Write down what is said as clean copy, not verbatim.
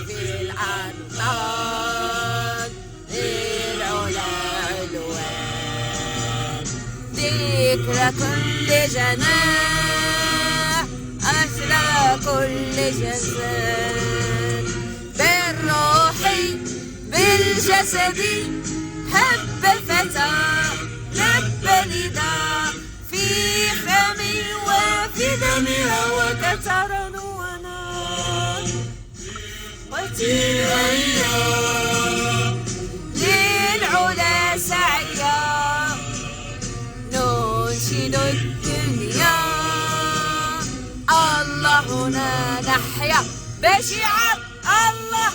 في الأنهار للعلا علوان ذكرى كل جناح أسرى كل جسد بالروح بالجسد هب الفتى لب نداء في فمي وفي دمي وكتر ونار وتيريا للعلا سعيا ننشد الدنيا اللهنا نحيا بشعار الله